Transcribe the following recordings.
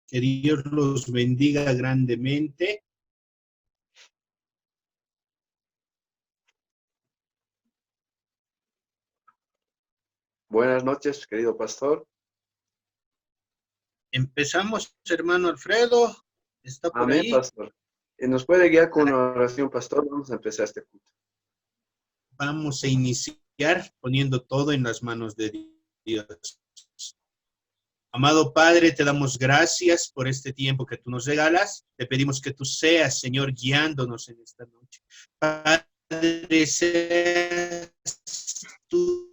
Que Dios los bendiga grandemente. Buenas noches, querido pastor. Empezamos, hermano Alfredo. ¿Está por Amén, ahí? pastor. ¿Nos puede guiar con una oración, pastor? Vamos a empezar este culto. Vamos a iniciar poniendo todo en las manos de Dios. Amado Padre, te damos gracias por este tiempo que tú nos regalas. Te pedimos que tú seas, Señor, guiándonos en esta noche. Padre, seas tú,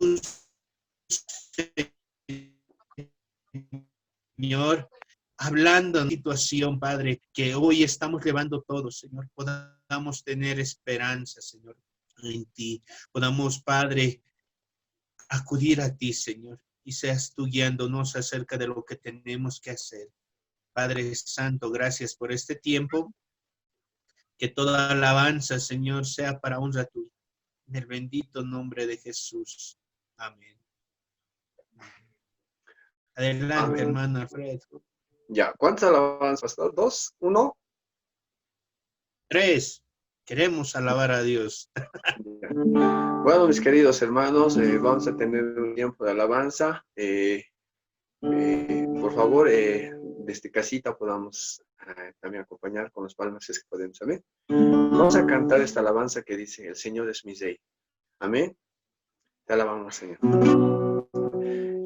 Señor, hablando en situación, Padre, que hoy estamos llevando todos, Señor, podamos tener esperanza, Señor, en ti. Podamos, Padre, acudir a ti, Señor, y seas tú guiándonos acerca de lo que tenemos que hacer. Padre Santo, gracias por este tiempo. Que toda alabanza, Señor, sea para honra tuya. En el bendito nombre de Jesús. Amén. Adelante, Amén. hermano Alfredo. Ya, ¿cuántas alabanzas, pastor? ¿2? ¿1? 3. Queremos alabar a Dios. Ya. Bueno, mis queridos hermanos, vamos a tener un tiempo de alabanza. Por favor, desde casita podamos también acompañar con las palmas, si es que podemos. Amén. Vamos a cantar esta alabanza que dice: el Señor es mi rey. Amén. Te alabamos, Señor.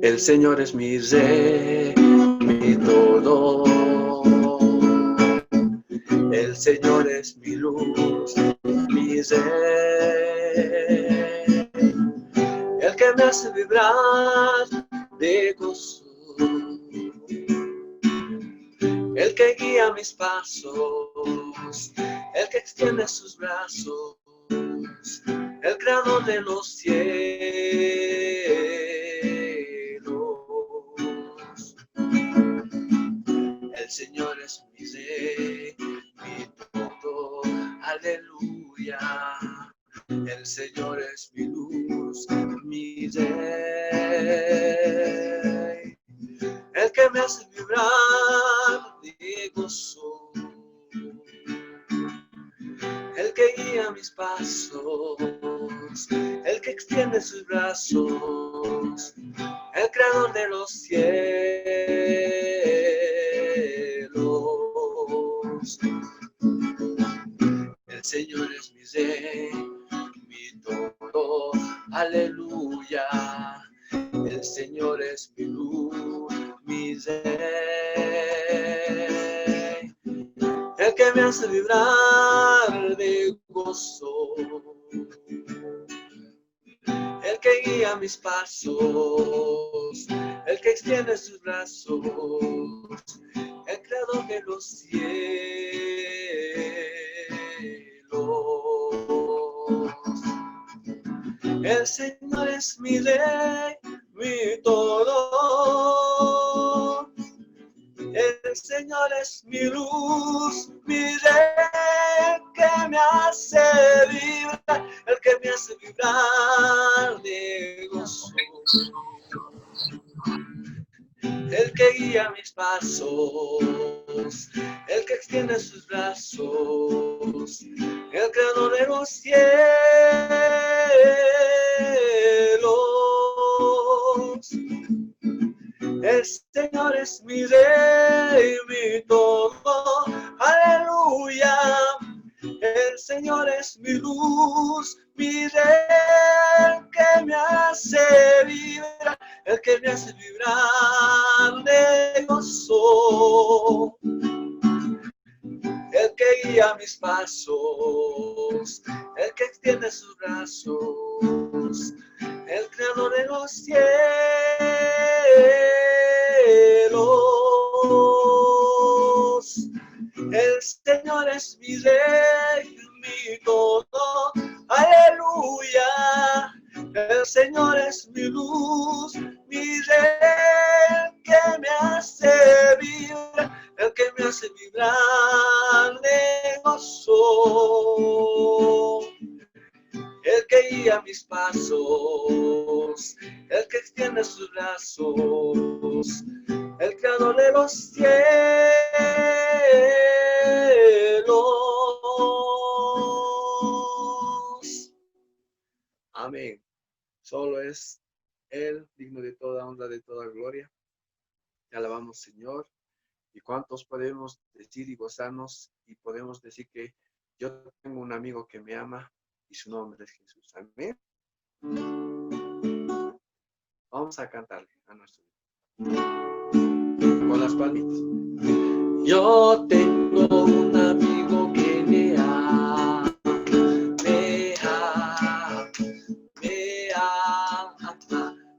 El Señor es mi rey, mi todo. El Señor es mi luz, mi rey. El que me hace vibrar de gozo. El que guía mis pasos, el que extiende sus brazos, el creador de los cielos. El Señor es mi rey, mi todo, aleluya. El Señor es mi luz, mi rey. El que me hace vibrar de gozo, el que guía mis pasos, el que extiende sus brazos, el creador de los cielos. El Señor es mi rey, mi todo, aleluya. El Señor es mi luz, mi rey, el que me hace vibrar de gozo, el que guía mis pasos, el que extiende sus brazos, el creador de los cielos. El Señor es mi rey, mi todo. El Señor es mi luz, mi rey, que me hace vibrar, el que me hace vibrar de gozo. El que guía mis pasos, el que extiende sus brazos, el creador de los cielos. El Señor es mi rey, mi todo, aleluya. El Señor es mi luz, mi rey, que me hace vibrar, el que me hace vibrar de gozo, el que guía mis pasos, el que extiende sus brazos, el creador de los cielos. El Señor es mi rey, mi todo, aleluya. El Señor es mi luz, mi rey, que me hace vibrar, el que me hace vibrar de gozo, el que guía mis pasos, el que extiende sus brazos, el creador de los cielos. es Él, digno de toda honra, de toda gloria. Te alabamos, Señor. ¿Y cuántos podemos decir y gozarnos y podemos decir que yo tengo un amigo que me ama y su nombre es Jesús? Amén. Vamos a cantarle a nuestro Dios con las palmitas. Yo tengo un amigo que me ama, me ama, me ama.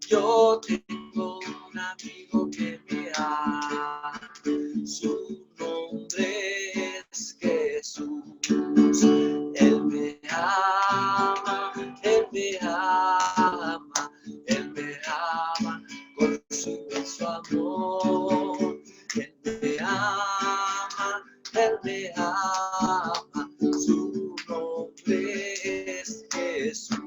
Yo tengo un amigo que me ama, su nombre es Jesús. Él me ama, Él me ama, Él me ama con su inmenso amor. Él me ama, Él me ama, su nombre es Jesús.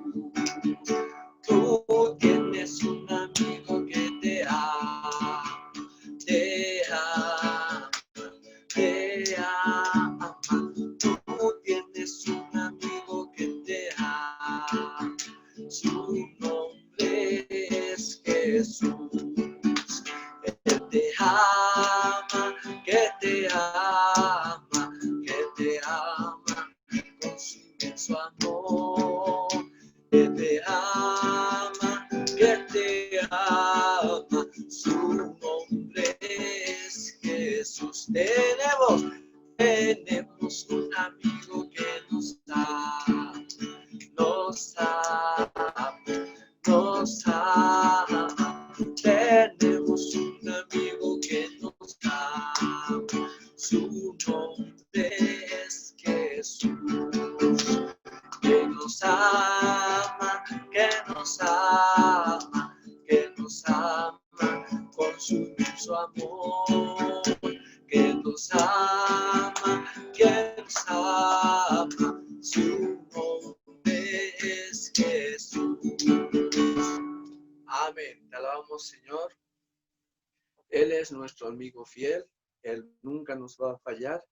Tú tienes un amigo que te ama, te ama, te ama. Tú tienes un amigo que te ama, su nombre es Jesús. Él te ama, que te ama, que te ama con su inmenso amor. Que te ama, que te ama, su nombre es Jesús. Tenemos un amigo que nos ama, nos ama, nos ama. Tenemos un amigo que nos ama, su nombre es Jesús. Que nos ama, que nos ama, que nos ama con su inmenso amor. Que nos ama, que nos ama, su nombre es Jesús. Amén. Te alabamos, Señor. Él es nuestro amigo fiel. Él nunca nos va a fallar,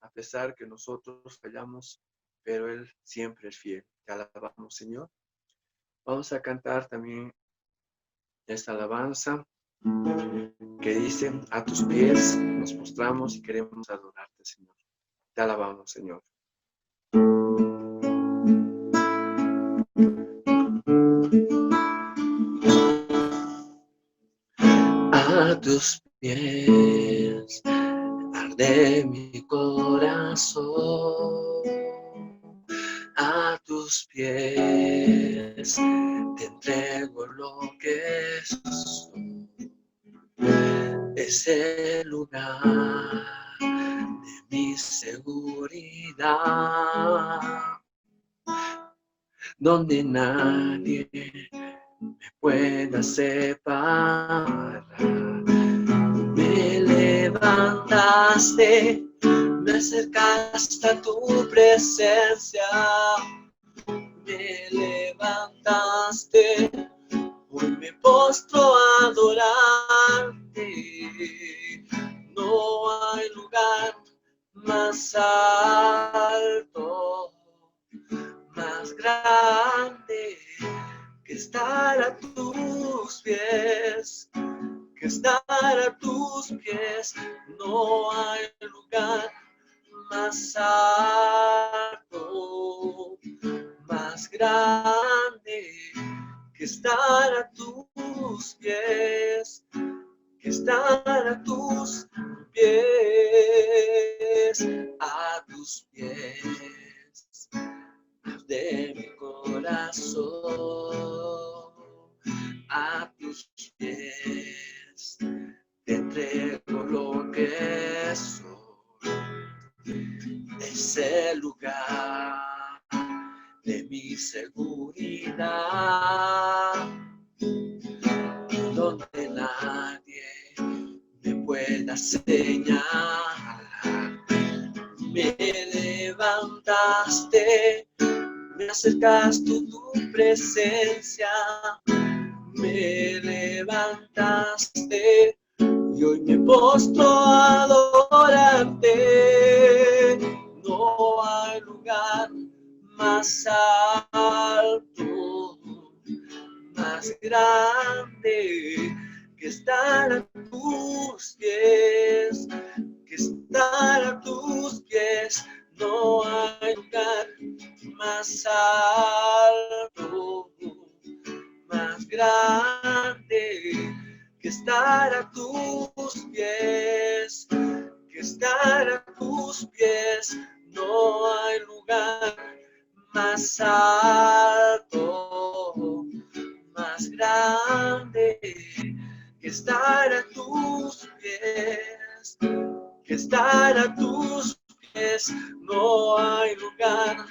a pesar que nosotros fallamos, pero Él siempre es fiel. Te alabamos, Señor. Vamos a cantar también esta alabanza que dice: a tus pies nos postramos y queremos adorarte, Señor. Te alabamos, Señor. A tus pies arde mi corazón. A tus pies te entrego lo que soy. Es el lugar de mi seguridad, donde nadie me pueda separar. Me levantaste, me acercaste a tu presencia. Me levantaste, hoy me postro a adorarte. No hay lugar más alto, más grande que estar a tus pies, que estar a tus pies. No hay lugar más alto, más grande que estar a tus pies, que estar a tus pies, a tus pies de mi corazón, a tus pies te entrego lo que soy. Es el lugar de mi seguridad, donde nadie me pueda señalar. Me levantaste, me acercaste a tu presencia. Me levantaste y hoy me postro a adorarte. No hay lugar más alto, más más grande que estar a tus pies, que estar a tus pies. No hay lugar más alto, más grande que estar a tus pies, que estar a tus pies. No hay lugar más alto, más grande que estar a tus pies, que estar a tus pies. No hay lugar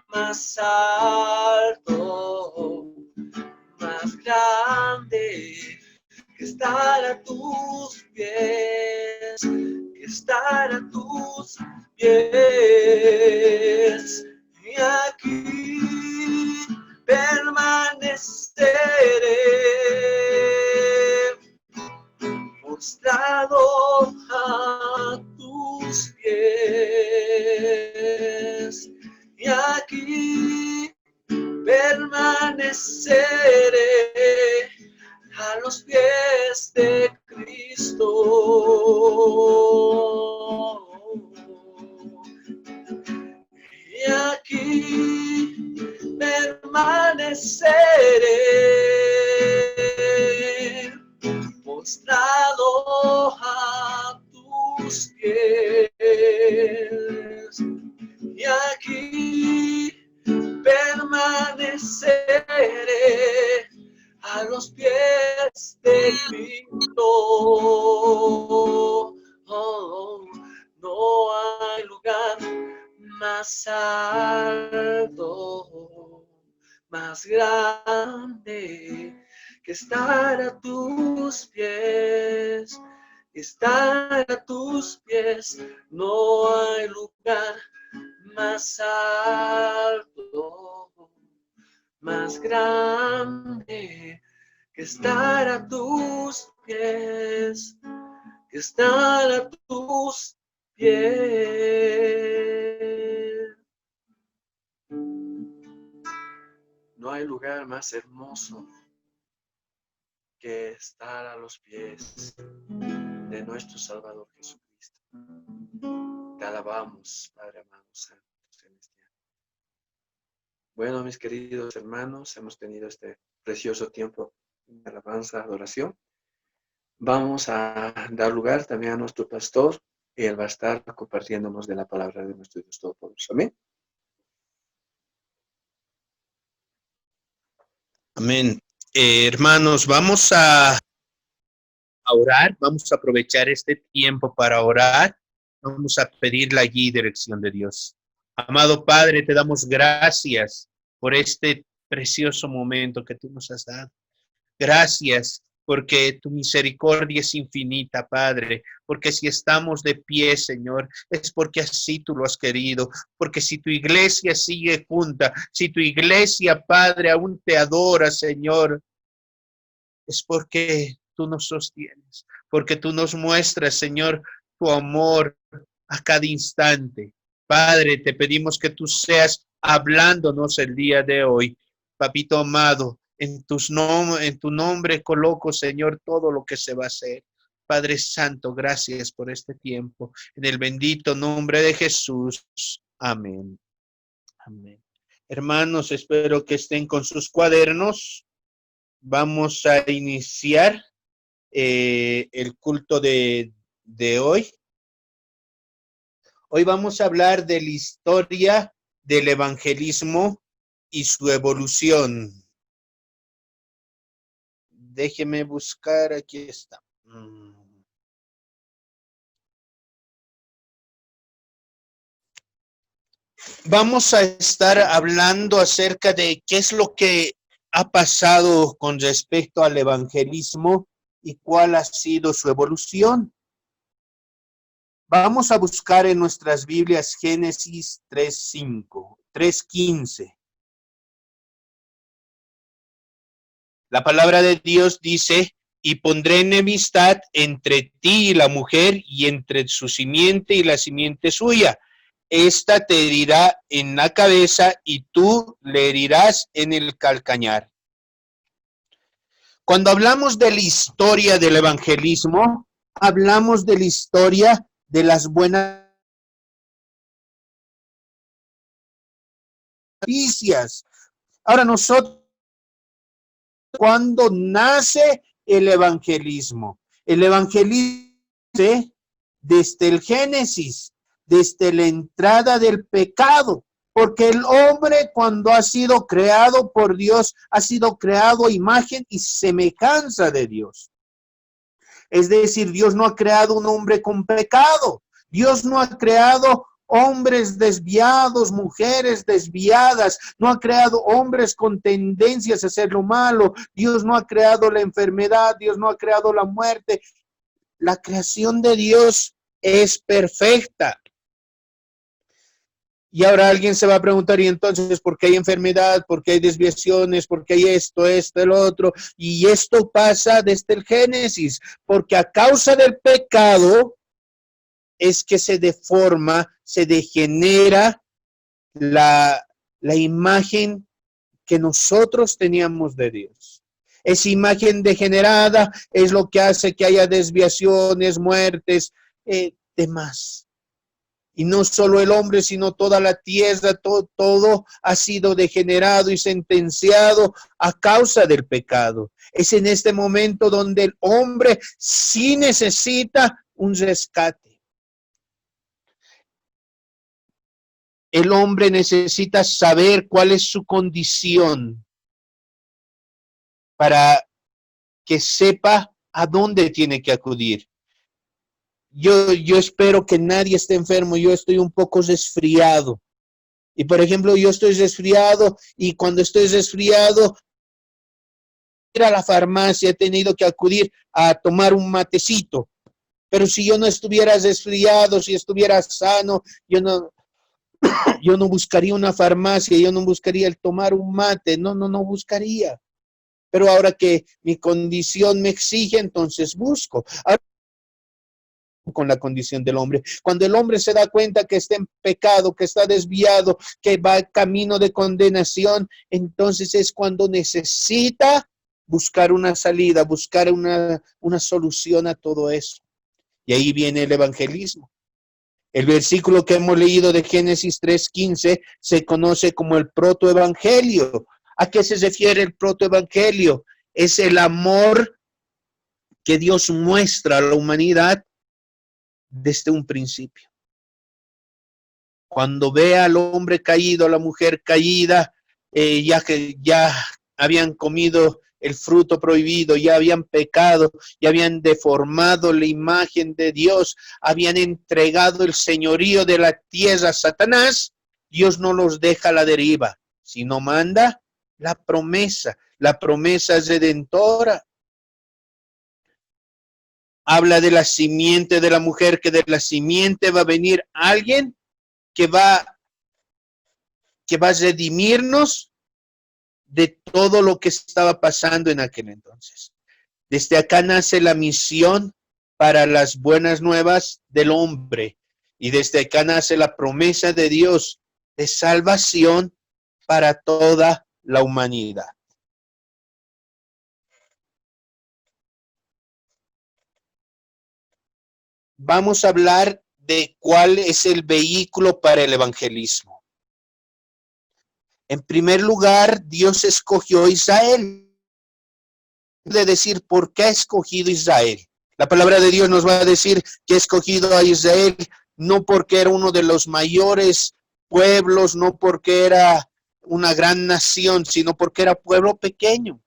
más alto, más grande que estar a tus pies, que estar a tus pies. Y aquí permaneceré, postrado a tus pies. Y aquí permaneceré a los pies de Cristo. Y aquí permaneceré, postrado a tus pies. Y aquí permaneceré a los pies de Cristo. Oh, no hay lugar más alto, más grande que estar a tus pies, estar a tus pies. No hay lugar más alto, más grande que estar a tus pies, que estar a tus pies. No hay lugar más hermoso que estar a los pies de nuestro Salvador Jesucristo. Te alabamos, Padre amado, Santo, Celestial. Bueno, mis queridos hermanos, hemos tenido este precioso tiempo de alabanza, adoración. Vamos a dar lugar también a nuestro pastor y él va a estar compartiéndonos de la palabra de nuestro Dios Todopoderoso. Amén. Amén. Hermanos, vamos a orar, vamos a aprovechar este tiempo para orar, vamos a pedir la guía y dirección de Dios. Amado Padre, te damos gracias por este precioso momento que tú nos has dado. Gracias porque tu misericordia es infinita, Padre, porque si estamos de pie, Señor, es porque así tú lo has querido, porque si tu iglesia sigue junta, si tu iglesia, Padre, aún te adora, Señor, es porque tú nos sostienes, porque tú nos muestras, Señor, tu amor a cada instante. Padre, te pedimos que tú seas hablándonos el día de hoy. Papito amado, en tu nombre coloco, Señor, todo lo que se va a hacer. Padre Santo, gracias por este tiempo. En el bendito nombre de Jesús. Amén. Amén. Hermanos, espero que estén con sus cuadernos. Vamos a iniciar el culto de hoy. Hoy vamos a hablar de la historia del evangelismo y su evolución. Déjeme buscar, aquí está. Vamos a estar hablando acerca de qué es lo que ha pasado con respecto al evangelismo y cuál ha sido su evolución. Vamos a buscar en nuestras Biblias Génesis 3:15. La palabra de Dios dice, y pondré enemistad entre ti y la mujer, y entre su simiente y la simiente suya. Esta te herirá en la cabeza, y tú le herirás en el calcañar. Cuando hablamos de la historia del evangelismo, hablamos de la historia de las buenas noticias. Ahora nosotros, cuando nace el evangelismo desde el Génesis, desde la entrada del pecado, porque el hombre cuando ha sido creado por Dios, ha sido creado a imagen y semejanza de Dios. Es decir, Dios no ha creado un hombre con pecado. Dios no ha creado hombres desviados, mujeres desviadas. No ha creado hombres con tendencias a hacer lo malo. Dios no ha creado la enfermedad. Dios no ha creado la muerte. La creación de Dios es perfecta. Y ahora alguien se va a preguntar, ¿y entonces por qué hay enfermedad? ¿Por qué hay desviaciones? ¿Por qué hay esto, el otro? Y esto pasa desde el Génesis, porque a causa del pecado es que se deforma, se degenera la imagen que nosotros teníamos de Dios. Esa imagen degenerada es lo que hace que haya desviaciones, muertes, demás. Y no solo el hombre, sino toda la tierra, todo ha sido degenerado y sentenciado a causa del pecado. Es en este momento donde el hombre sí necesita un rescate. El hombre necesita saber cuál es su condición para que sepa a dónde tiene que acudir. Yo espero que nadie esté enfermo. Yo estoy un poco resfriado. Y por ejemplo, yo estoy resfriado y cuando estoy resfriado, ir a la farmacia, he tenido que acudir a tomar un matecito. Pero si yo no estuviera resfriado, si estuviera sano, yo no buscaría una farmacia, yo no buscaría el tomar un mate, no buscaría. Pero ahora que mi condición me exige, entonces busco. Ahora, con la condición del hombre. Cuando el hombre se da cuenta que está en pecado, que está desviado, que va camino de condenación, entonces es cuando necesita buscar una salida, buscar una solución a todo eso. Y ahí viene el evangelismo. El versículo que hemos leído de Génesis 3:15 se conoce como el protoevangelio. ¿A qué se refiere el protoevangelio? Es el amor que Dios muestra a la humanidad desde un principio. Cuando ve al hombre caído, a la mujer caída, ya habían comido el fruto prohibido, ya habían pecado, ya habían deformado la imagen de Dios, habían entregado el señorío de la tierra a Satanás, Dios no los deja a la deriva, sino manda la promesa es redentora. Habla de la simiente de la mujer, que de la simiente va a venir alguien que va a redimirnos de todo lo que estaba pasando en aquel entonces. Desde acá nace la misión para las buenas nuevas del hombre. Y desde acá nace la promesa de Dios de salvación para toda la humanidad. Vamos a hablar de cuál es el vehículo para el evangelismo. En primer lugar, Dios escogió a Israel. De decir por qué ha escogido Israel. La palabra de Dios nos va a decir que ha escogido a Israel no porque era uno de los mayores pueblos, no porque era una gran nación, sino porque era pueblo pequeño.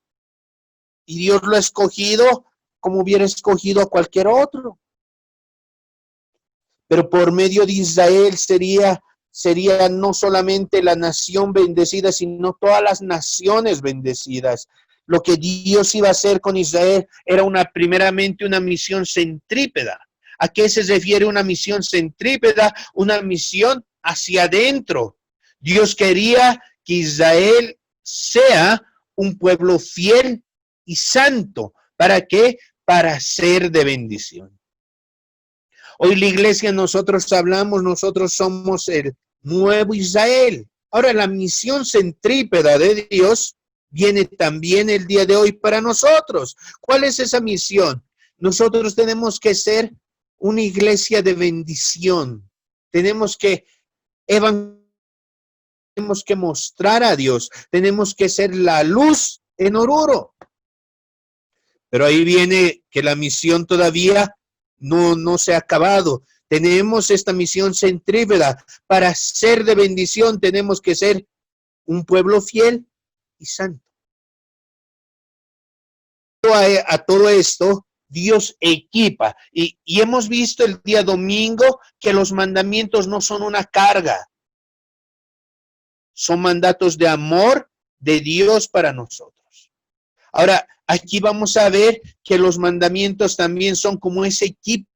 Y Dios lo ha escogido como hubiera escogido a cualquier otro. Pero por medio de Israel sería no solamente la nación bendecida, sino todas las naciones bendecidas. Lo que Dios iba a hacer con Israel era primeramente una misión centrípeta. ¿A qué se refiere una misión centrípeta? Una misión hacia adentro. Dios quería que Israel sea un pueblo fiel y santo. ¿Para qué? Para ser de bendición. Hoy la iglesia nosotros somos el nuevo Israel. Ahora la misión centrípeta de Dios viene también el día de hoy para nosotros. ¿Cuál es esa misión? Nosotros tenemos que ser una iglesia de bendición. Tenemos que tenemos que mostrar a Dios. Tenemos que ser la luz en Oruro. Pero ahí viene que la misión todavía no se ha acabado. Tenemos esta misión centrípeta. Para ser de bendición tenemos que ser un pueblo fiel y santo. A todo esto, Dios equipa. Y hemos visto el día domingo que los mandamientos no son una carga. Son mandatos de amor de Dios para nosotros. Ahora, aquí vamos a ver que los mandamientos también son como ese equipo.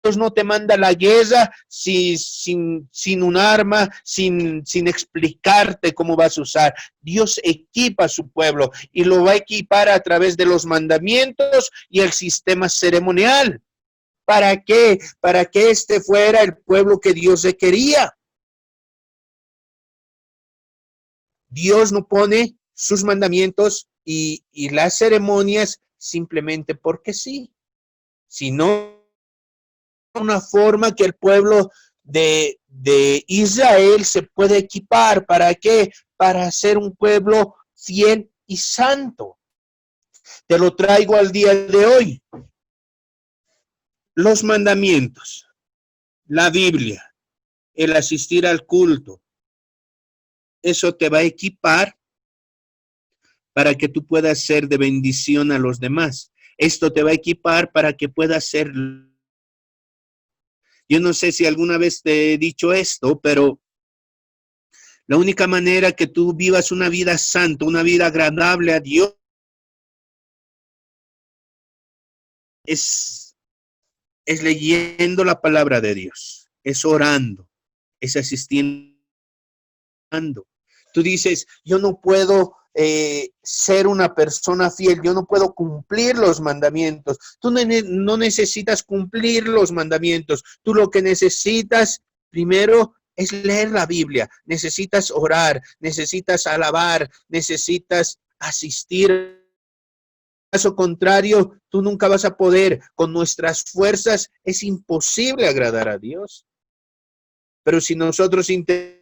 Dios no te manda la guerra sin un arma, sin explicarte cómo vas a usar. Dios equipa a su pueblo y lo va a equipar a través de los mandamientos y el sistema ceremonial. ¿Para qué? Para que este fuera el pueblo que Dios requería. Dios no pone sus mandamientos y las ceremonias simplemente porque sí, sino una forma que el pueblo de Israel se puede equipar. ¿Para qué? Para ser un pueblo fiel y santo. Te lo traigo al día de hoy. Los mandamientos, la Biblia, el asistir al culto, eso te va a equipar para que tú puedas ser de bendición a los demás. Esto te va a equipar para que puedas ser. Yo no sé si alguna vez te he dicho esto, pero la única manera que tú vivas una vida santa, una vida agradable a Dios, es leyendo la palabra de Dios, es orando, es asistiendo. Tú dices, yo no puedo ser una persona fiel, yo no puedo cumplir los mandamientos. Tú no necesitas cumplir los mandamientos. Tú lo que necesitas primero es leer la Biblia. Necesitas orar, necesitas alabar, necesitas asistir. Caso contrario, tú nunca vas a poder. Con nuestras fuerzas es imposible agradar a Dios. Pero si nosotros intentamos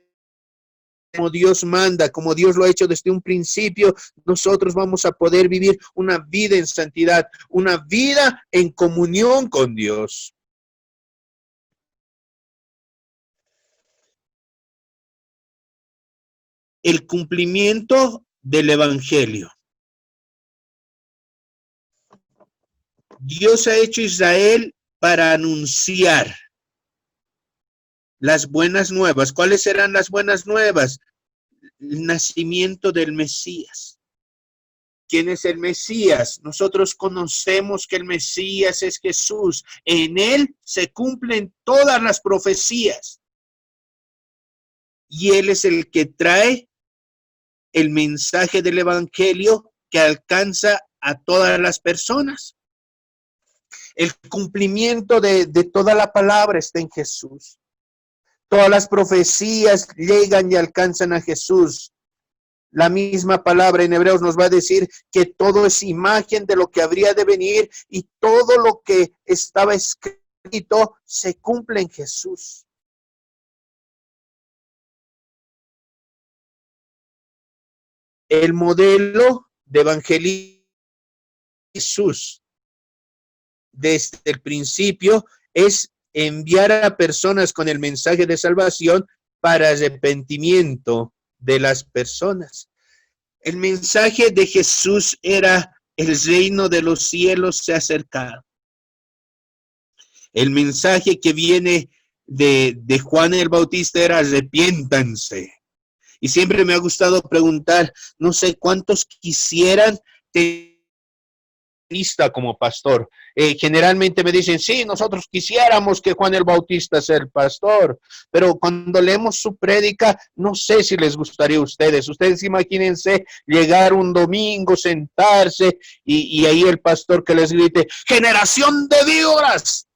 como Dios manda, como Dios lo ha hecho desde un principio, nosotros vamos a poder vivir una vida en santidad, una vida en comunión con Dios. El cumplimiento del evangelio. Dios ha hecho Israel para anunciar las buenas nuevas. ¿Cuáles serán las buenas nuevas? El nacimiento del Mesías. ¿Quién es el Mesías? Nosotros conocemos que el Mesías es Jesús. En él se cumplen todas las profecías. Y él es el que trae el mensaje del evangelio que alcanza a todas las personas. El cumplimiento de toda la palabra está en Jesús. Todas las profecías llegan y alcanzan a Jesús. La misma palabra en Hebreos nos va a decir que todo es imagen de lo que habría de venir y todo lo que estaba escrito se cumple en Jesús. El modelo de evangelismo de Jesús desde el principio es enviar a personas con el mensaje de salvación para arrepentimiento de las personas. El mensaje de Jesús era: el reino de los cielos se ha acercado. El mensaje que viene de Juan el Bautista era: arrepiéntanse. Y siempre me ha gustado preguntar, no sé cuántos quisieran tener lista como pastor. Generalmente me dicen, sí, nosotros quisiéramos que Juan el Bautista sea el pastor, pero cuando leemos su prédica, no sé si les gustaría a ustedes. Ustedes imagínense llegar un domingo, sentarse y ahí el pastor que les grite, generación de víboras.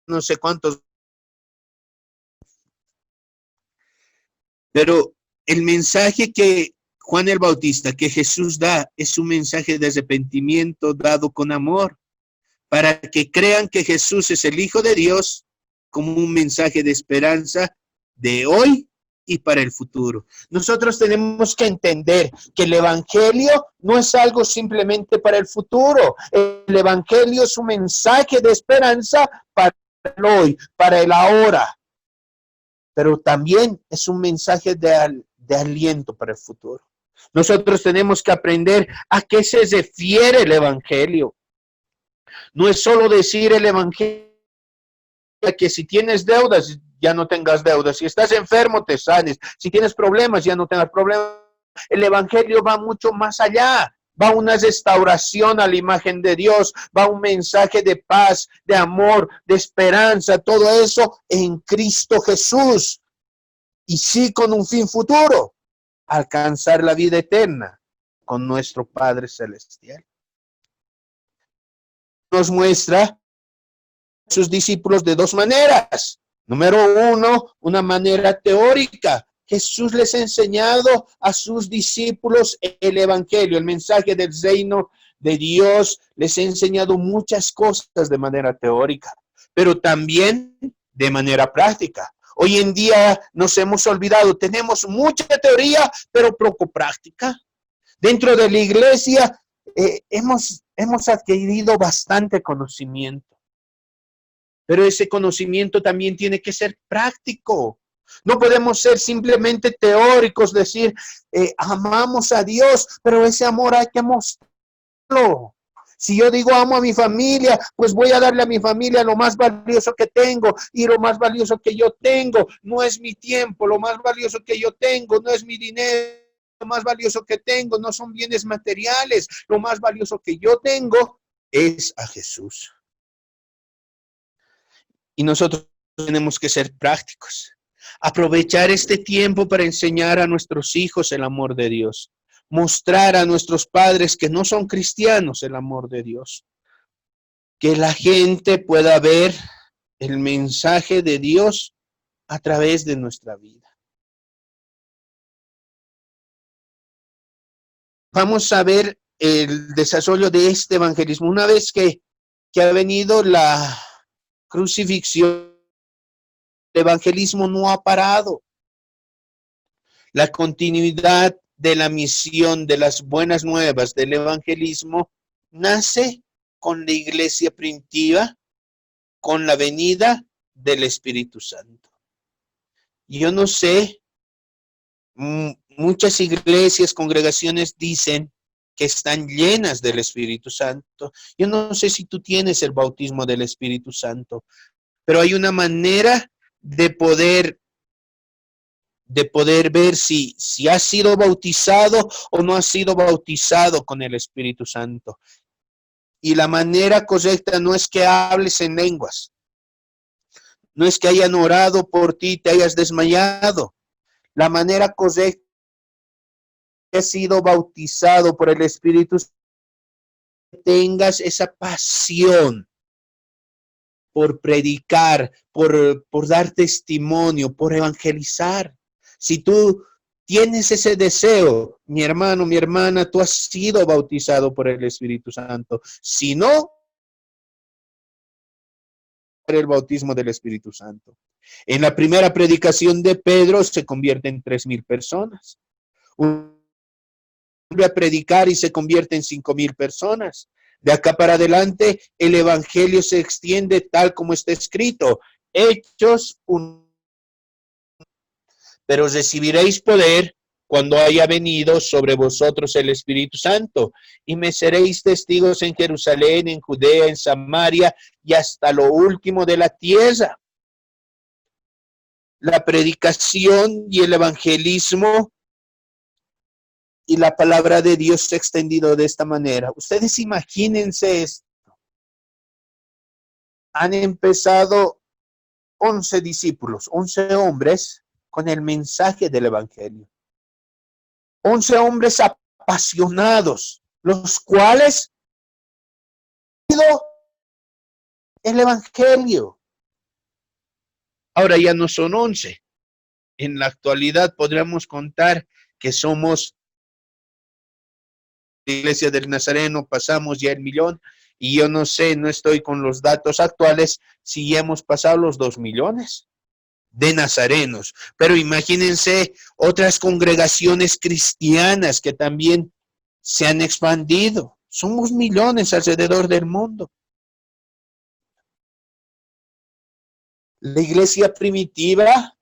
No sé cuántos. Pero el mensaje que Juan el Bautista, que Jesús da, es un mensaje de arrepentimiento dado con amor, para que crean que Jesús es el Hijo de Dios, como un mensaje de esperanza de hoy y para el futuro. Nosotros tenemos que entender que el Evangelio no es algo simplemente para el futuro. El Evangelio es un mensaje de esperanza para el hoy, para el ahora, pero también es un mensaje de aliento para el futuro. Nosotros tenemos que aprender a qué se refiere el Evangelio. No es solo decir el Evangelio que si tienes deudas, ya no tengas deudas. Si estás enfermo, te sanes. Si tienes problemas, ya no tengas problemas. El Evangelio va mucho más allá. Va una restauración a la imagen de Dios. Va un mensaje de paz, de amor, de esperanza. Todo eso en Cristo Jesús. Y sí con un fin futuro. Alcanzar la vida eterna con nuestro Padre Celestial. Nos muestra sus discípulos de dos maneras. Número uno, una manera teórica. Jesús les ha enseñado a sus discípulos el Evangelio, el mensaje del reino de Dios. Les ha enseñado muchas cosas de manera teórica, pero también de manera práctica. Hoy en día nos hemos olvidado, tenemos mucha teoría, pero poco práctica. Dentro de la iglesia hemos adquirido bastante conocimiento. Pero ese conocimiento también tiene que ser práctico. No podemos ser simplemente teóricos, decir, amamos a Dios, pero ese amor hay que mostrarlo. Si yo digo amo a mi familia, pues voy a darle a mi familia lo más valioso que tengo. Y lo más valioso que yo tengo no es mi tiempo, lo más valioso que yo tengo no es mi dinero, lo más valioso que tengo no son bienes materiales, lo más valioso que yo tengo es a Jesús. Y nosotros tenemos que ser prácticos. Aprovechar este tiempo para enseñar a nuestros hijos el amor de Dios. Mostrar a nuestros padres que no son cristianos el amor de Dios. Que la gente pueda ver el mensaje de Dios a través de nuestra vida. Vamos a ver el desarrollo de este evangelismo. Una vez que ha venido la crucifixión, el evangelismo no ha parado. La continuidad de la misión de las buenas nuevas del evangelismo nace con la iglesia primitiva, con la venida del Espíritu Santo. Yo no sé, muchas iglesias, congregaciones dicen que están llenas del Espíritu Santo. Yo no sé si tú tienes el bautismo del Espíritu Santo, pero hay una manera de poder ver si has sido bautizado o no has sido bautizado con el Espíritu Santo. Y la manera correcta no es que hables en lenguas, no es que hayan orado por ti y te hayas desmayado. La manera correcta es que has sido bautizado por el Espíritu Santo, que tengas esa pasión por predicar, por dar testimonio, por evangelizar. Si tú tienes ese deseo, mi hermano, mi hermana, tú has sido bautizado por el Espíritu Santo. Si no, el bautismo del Espíritu Santo. En la primera predicación de Pedro se convierten 3,000 personas. Vuelve a predicar y se convierte en 5,000 personas. De acá para adelante, el evangelio se extiende tal como está escrito. Hechos 1. Pero recibiréis poder cuando haya venido sobre vosotros el Espíritu Santo, y me seréis testigos en Jerusalén, en Judea, en Samaria, y hasta lo último de la tierra. La predicación y el evangelismo y la palabra de Dios se ha extendido de esta manera. Ustedes imagínense esto. Han empezado 11 discípulos, 11 hombres con el mensaje del evangelio. 11 hombres apasionados, los cuales han oído el evangelio. Ahora ya no son 11, En la actualidad podríamos contar que somos la Iglesia del Nazareno, pasamos ya el 1,000,000 y yo no sé, no estoy con los datos actuales si ya hemos pasado los 2,000,000 de nazarenos. Pero imagínense otras congregaciones cristianas que también se han expandido. Somos millones alrededor del mundo. La iglesia primitiva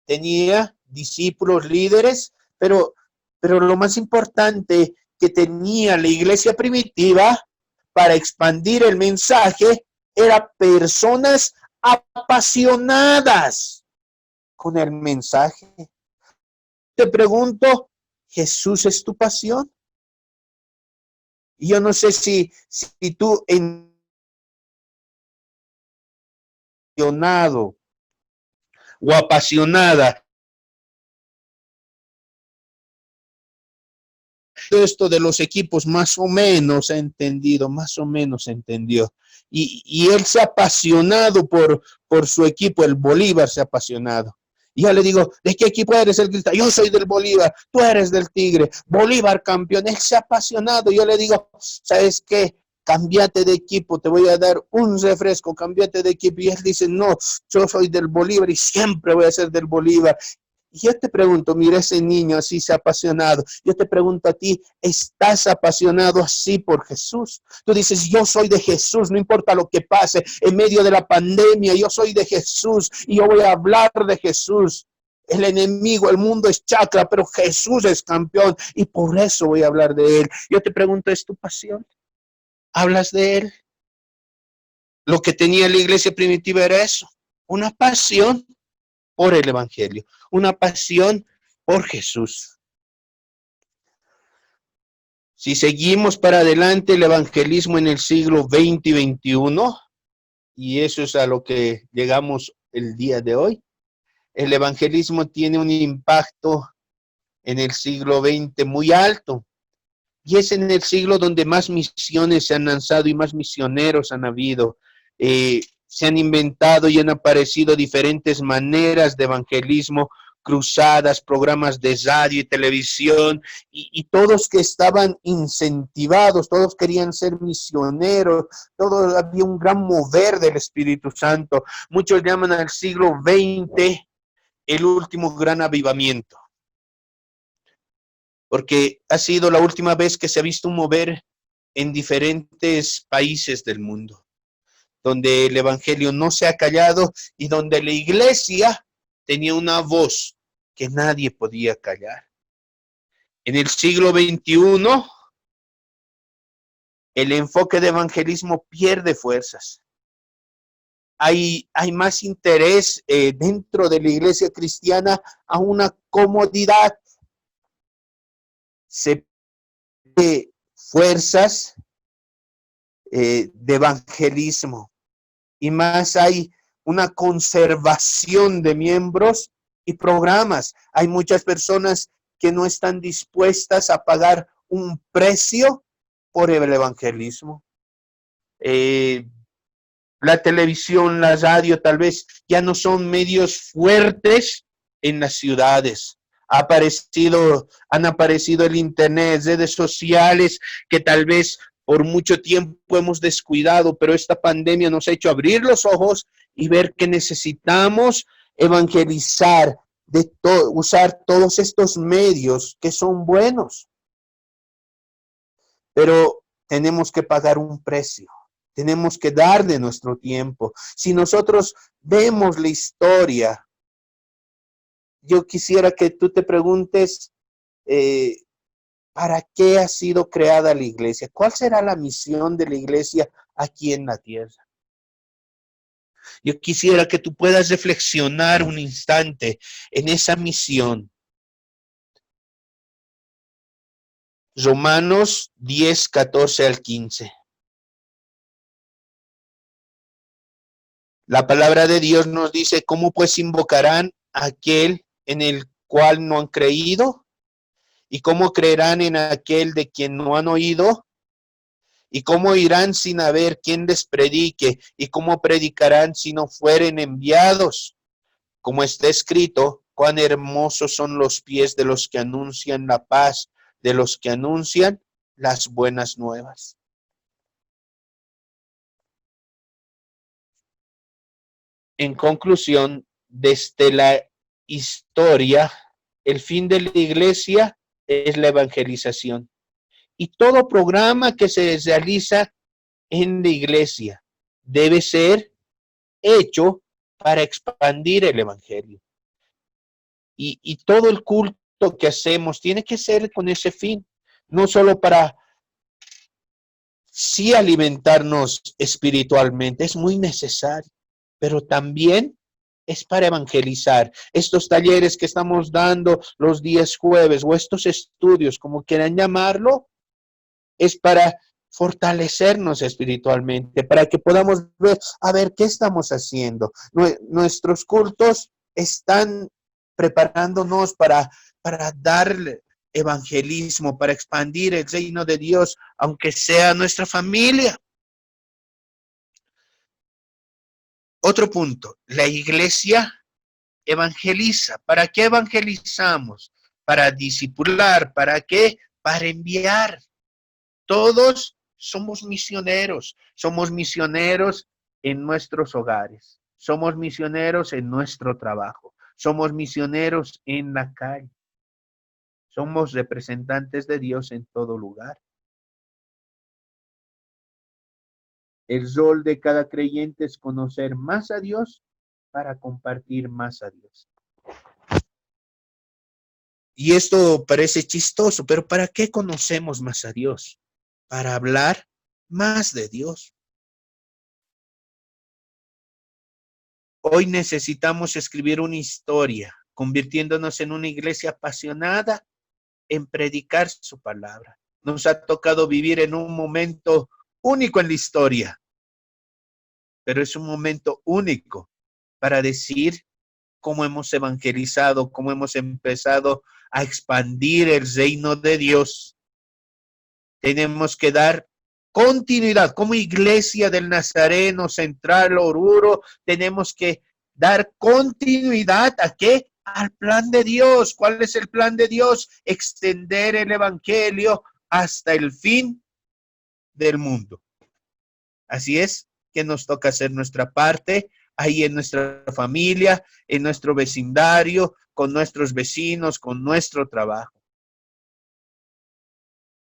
tenía discípulos, líderes, pero lo más importante que tenía la iglesia primitiva para expandir el mensaje era personas apasionadas con el mensaje. Te pregunto, ¿Jesús es tu pasión? Y yo no sé si tú apasionado o apasionada. Esto de los equipos más o menos ha entendido, más o menos entendió. Y él se ha apasionado por su equipo, el Bolívar se ha apasionado. Y yo le digo, ¿de qué equipo eres? Él grita, yo soy del Bolívar, tú eres del Tigre, Bolívar campeón. Él se ha apasionado. Yo le digo, ¿sabes qué? Cámbiate de equipo, te voy a dar un refresco, cámbiate de equipo. Y él dice, no, yo soy del Bolívar y siempre voy a ser del Bolívar. Y yo te pregunto, mira ese niño así se ha apasionado. Yo te pregunto a ti, ¿estás apasionado así por Jesús? Tú dices, yo soy de Jesús, no importa lo que pase en medio de la pandemia, yo soy de Jesús y yo voy a hablar de Jesús. El enemigo, el mundo es chacra, pero Jesús es campeón y por eso voy a hablar de él. Yo te pregunto, ¿es tu pasión? ¿Hablas de él? Lo que tenía la iglesia primitiva era eso, una pasión por el evangelio, una pasión por Jesús. Si seguimos para adelante el evangelismo en el siglo XX y XXI, y eso es a lo que llegamos el día de hoy, el evangelismo tiene un impacto en el siglo XX muy alto, y es en el siglo donde más misiones se han lanzado y más misioneros han habido. Se han inventado y han aparecido diferentes maneras de evangelismo, cruzadas, programas de radio y televisión, y todos que estaban incentivados, todos querían ser misioneros, todos había un gran mover del Espíritu Santo. Muchos llaman al siglo XX el último gran avivamiento, porque ha sido la última vez que se ha visto un mover en diferentes países del mundo, donde el evangelio no se ha callado y donde la iglesia tenía una voz que nadie podía callar. En el siglo XXI, el enfoque de evangelismo pierde fuerzas. Hay más interés dentro de la iglesia cristiana a una comodidad. Se pierde fuerzas de evangelismo. Y más hay una conservación de miembros y programas. Hay muchas personas que no están dispuestas a pagar un precio por el evangelismo. La televisión, la radio tal vez ya no son medios fuertes en las ciudades. Han aparecido el internet, redes sociales que tal vez por mucho tiempo hemos descuidado, pero esta pandemia nos ha hecho abrir los ojos y ver que necesitamos evangelizar, usar todos estos medios que son buenos. Pero tenemos que pagar un precio, tenemos que dar de nuestro tiempo. Si nosotros vemos la historia, yo quisiera que tú te preguntes, ¿para qué ha sido creada la iglesia? ¿Cuál será la misión de la iglesia aquí en la tierra? Yo quisiera que tú puedas reflexionar un instante en esa misión. Romanos 10, 14 al 15. La palabra de Dios nos dice, ¿cómo pues invocarán a aquel en el cual no han creído? ¿Y cómo creerán en aquel de quien no han oído? ¿Y cómo irán sin haber quien les predique? ¿Y cómo predicarán si no fueren enviados? Como está escrito, Cuán hermosos son los pies de los que anuncian la paz, de los que anuncian las buenas nuevas. En conclusión, desde la historia, el fin de la iglesia es la evangelización. Y todo programa que se realiza en la iglesia debe ser hecho para expandir el evangelio. Y todo el culto que hacemos tiene que ser con ese fin, no solo para sí alimentarnos espiritualmente, es muy necesario, pero también es para evangelizar. Estos talleres que estamos dando los días jueves o estos estudios, como quieran llamarlo, es para fortalecernos espiritualmente, para que podamos ver, a ver, ¿qué estamos haciendo? Nuestros cultos están preparándonos para darle evangelismo, para expandir el reino de Dios, aunque sea nuestra familia. Otro punto, la iglesia evangeliza. ¿Para qué evangelizamos? Para discipular. ¿Para qué? Para enviar. Todos somos misioneros en nuestros hogares, somos misioneros en nuestro trabajo, somos misioneros en la calle, somos representantes de Dios en todo lugar. El rol de cada creyente es conocer más a Dios para compartir más a Dios. Y esto parece chistoso, pero ¿para qué conocemos más a Dios? Para hablar más de Dios. Hoy necesitamos escribir una historia, convirtiéndonos en una iglesia apasionada en predicar su palabra. Nos ha tocado vivir en un momento único en la historia, pero es un momento único para decir cómo hemos evangelizado, cómo hemos empezado a expandir el reino de Dios. Tenemos que dar continuidad como iglesia del Nazareno Central Oruro. Tenemos que dar continuidad ¿a qué? Al plan de Dios. ¿Cuál es el plan de Dios? Extender el evangelio hasta el fin del mundo. Así es que nos toca hacer nuestra parte ahí en nuestra familia, en nuestro vecindario, con nuestros vecinos, con nuestro trabajo.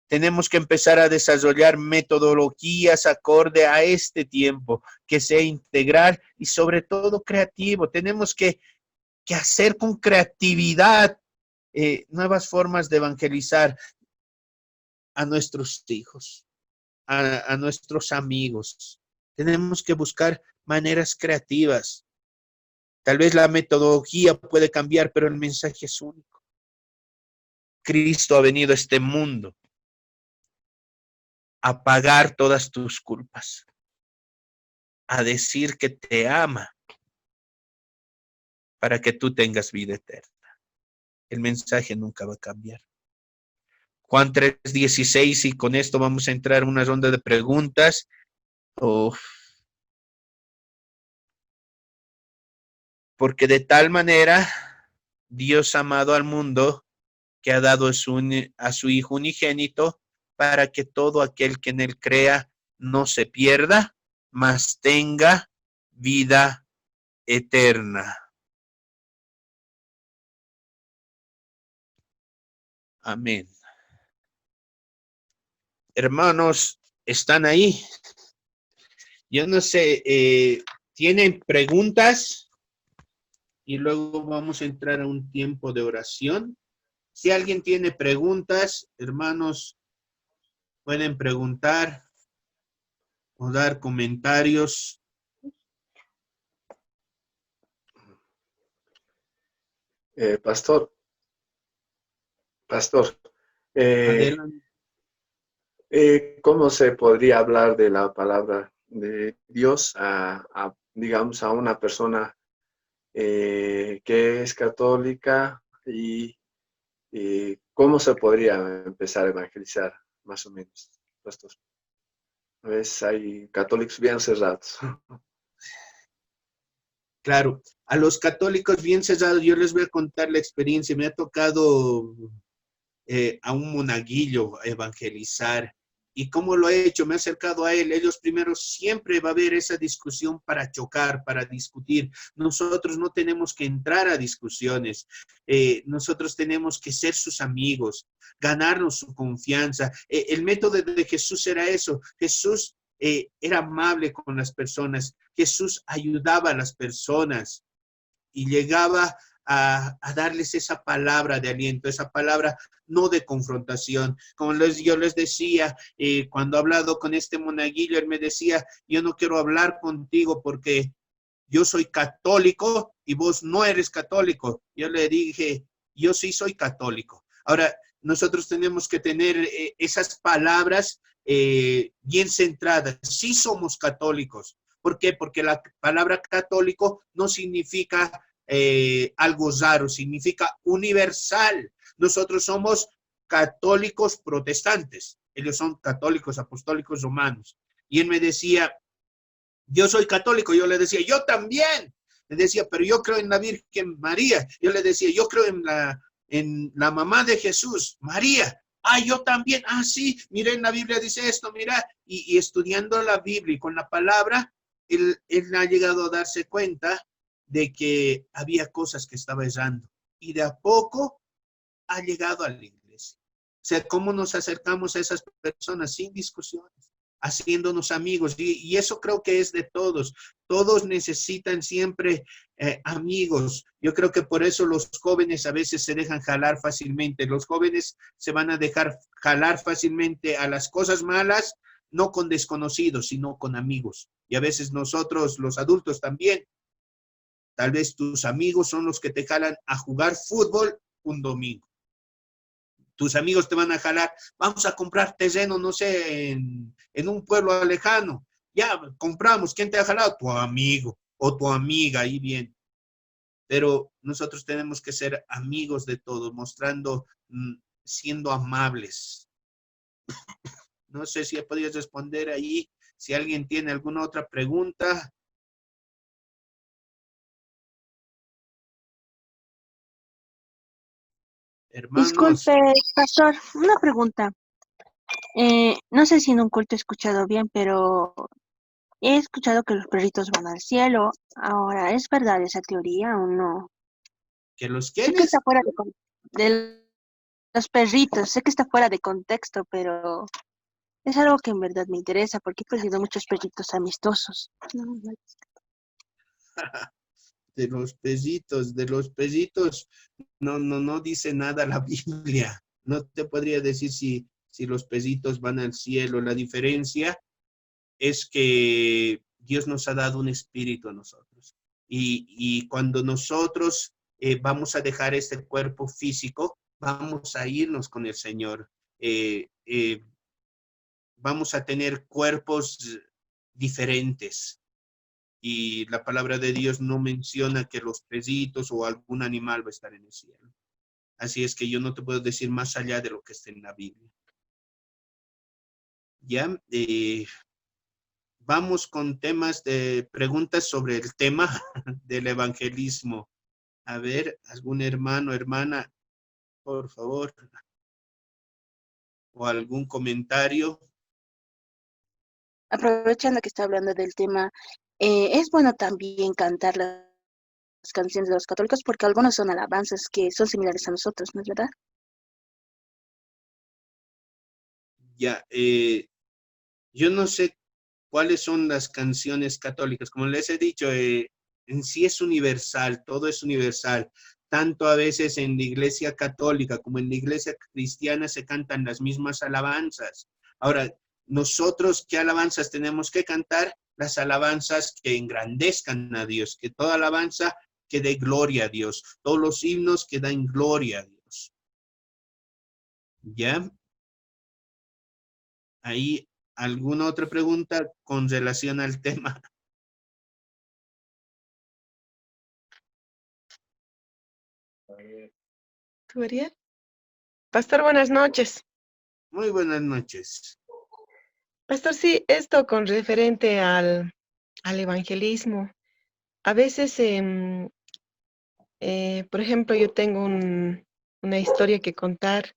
Tenemos que empezar a desarrollar metodologías acorde a este tiempo, que sea integral y sobre todo creativo. Tenemos que hacer con creatividad nuevas formas de evangelizar a nuestros hijos, a nuestros amigos. Tenemos que buscar maneras creativas. Tal vez la metodología puede cambiar, pero el mensaje es único. Cristo ha venido a este mundo a pagar todas tus culpas, a decir que te ama para que tú tengas vida eterna. El mensaje nunca va a cambiar. Juan 3:16, y con esto vamos a entrar en una ronda de preguntas. Porque de tal manera Dios ha amado al mundo que ha dado a su Hijo unigénito para que todo aquel que en él crea no se pierda, mas tenga vida eterna. Amén. Hermanos, ¿están ahí? Yo no sé, ¿tienen preguntas? Y luego vamos a entrar a un tiempo de oración. Si alguien tiene preguntas, hermanos, pueden preguntar o dar comentarios. Pastor, Adelante. ¿cómo se podría hablar de la palabra de Dios digamos, a una persona que es católica y cómo se podría empezar a evangelizar, más o menos, pastor? A veces hay católicos bien cerrados. Claro, a los católicos bien cesados, yo les voy a contar la experiencia. Me ha tocado a un monaguillo evangelizar. ¿Y cómo lo he hecho? Me he acercado a él. Ellos primero siempre va a haber esa discusión para chocar, para discutir. Nosotros no tenemos que entrar a discusiones. Nosotros tenemos que ser sus amigos, ganarnos su confianza. El método de Jesús era eso. Jesús era amable con las personas. Jesús ayudaba a las personas y llegaba a darles esa palabra de aliento, esa palabra no de confrontación. Como yo les decía, cuando he hablado con este monaguillo, él me decía, yo no quiero hablar contigo porque yo soy católico y vos no eres católico. Yo le dije, yo sí soy católico. Ahora, nosotros tenemos que tener esas palabras bien centradas. Sí somos católicos. ¿Por qué? Porque la palabra católico no significa algo raro, significa universal. Nosotros somos católicos protestantes. Ellos son católicos apostólicos romanos. Y él me decía, yo soy católico, yo le decía, yo también. Le decía, pero yo creo en la Virgen María. Yo le decía, yo creo en la mamá de Jesús, María. Ah, yo también. Ah, sí, mira, en la Biblia dice esto, mira. Y estudiando la Biblia y con la palabra, él ha llegado a darse cuenta de que había cosas que estaba errando. Y de a poco ha llegado a la iglesia. O sea, cómo nos acercamos a esas personas sin discusiones, haciéndonos amigos. Y eso creo que es de todos. Todos necesitan siempre amigos. Yo creo que por eso los jóvenes a veces se dejan jalar fácilmente. Los jóvenes se van a dejar jalar fácilmente a las cosas malas, no con desconocidos, sino con amigos. Y a veces nosotros, los adultos también, tal vez tus amigos son los que te jalan a jugar fútbol un domingo. Tus amigos te van a jalar, vamos a comprar terreno, no sé, en un pueblo lejano. Ya, compramos. ¿Quién te ha jalado? Tu amigo o tu amiga, ahí bien. Pero nosotros tenemos que ser amigos de todos, mostrando, siendo amables. No sé si podías responder ahí. Si alguien tiene alguna otra pregunta. Hermanos, Disculpe, pastor, una pregunta. No sé si en un culto he escuchado bien, pero he escuchado que los perritos van al cielo. Ahora, ¿es verdad esa teoría o no? ¿que los Sé que está quiénes? fuera de los perritos, sé que está fuera de contexto, pero es algo que en verdad me interesa porque he perdido muchos perritos amistosos. No, no. De los pesitos, no dice nada la Biblia. No te podría decir si los pesitos van al cielo. La diferencia es que Dios nos ha dado un espíritu a nosotros. Y cuando nosotros vamos a dejar este cuerpo físico, vamos a irnos con el Señor. Vamos a tener cuerpos diferentes. Y la palabra de Dios no menciona que los pesitos o algún animal va a estar en el cielo. Así es que yo no te puedo decir más allá de lo que está en la Biblia. Ya, vamos con temas de preguntas sobre el tema del evangelismo. A ver, algún hermano, hermana, por favor, o algún comentario. Aprovechando que está hablando del tema, es bueno también cantar las canciones de los católicos porque algunos son alabanzas que son similares a nosotros, ¿no es verdad? Ya, yo no sé cuáles son las canciones católicas. Como les he dicho, en sí es universal, todo es universal. Tanto a veces en la iglesia católica como en la iglesia cristiana se cantan las mismas alabanzas. Ahora, nosotros, ¿qué alabanzas tenemos que cantar? Las alabanzas que engrandezcan a Dios, que toda alabanza que dé gloria a Dios, todos los himnos que dan gloria a Dios. ¿Ya? Ahí, ¿alguna otra pregunta con relación al tema? ¿Tú, Ariel? Pastor, buenas noches. Muy buenas noches. Pastor, sí, esto con referente al evangelismo. a veces, por ejemplo, yo tengo una historia que contar.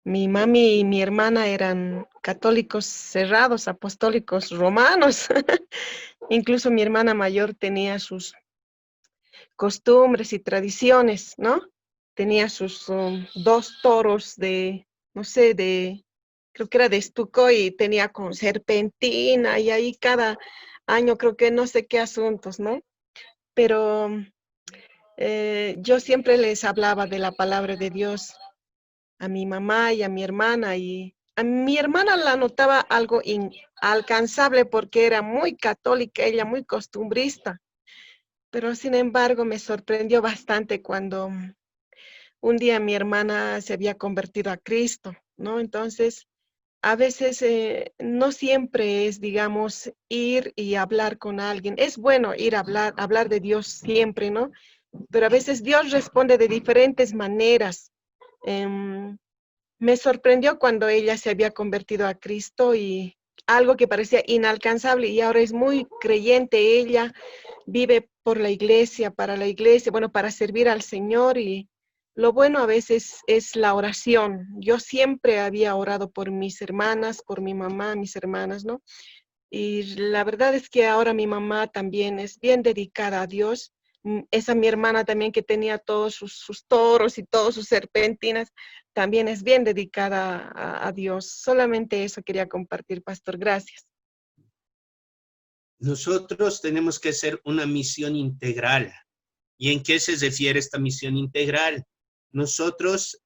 Mi mami y mi hermana eran católicos cerrados, apostólicos romanos. Incluso mi hermana mayor tenía sus costumbres y tradiciones, ¿no? Tenía sus dos toros de, no sé, creo que era de estuco y tenía con serpentina y ahí cada año creo que no sé qué asuntos, ¿no? Pero yo siempre les hablaba de la palabra de Dios a mi mamá y a mi hermana, y a mi hermana la notaba algo inalcanzable porque era muy católica, ella muy costumbrista, pero sin embargo me sorprendió bastante cuando un día mi hermana se había convertido a Cristo, ¿no? Entonces, a veces no siempre es, digamos, ir y hablar con alguien. Es bueno ir a hablar de Dios siempre, ¿no? Pero a veces Dios responde de diferentes maneras. Em, Me sorprendió cuando ella se había convertido a Cristo y algo que parecía inalcanzable y ahora es muy creyente ella, vive por la iglesia, para la iglesia, bueno, para servir al Señor, y lo bueno a veces es la oración. Yo siempre había orado por mis hermanas, por mi mamá, mis hermanas, ¿no? Y la verdad es que ahora mi mamá también es bien dedicada a Dios. Esa mi hermana también que tenía todos sus toros y todas sus serpentinas, también es bien dedicada a Dios. Solamente eso quería compartir, pastor. Gracias. Nosotros tenemos que hacer una misión integral. ¿Y en qué se refiere esta misión integral? Nosotros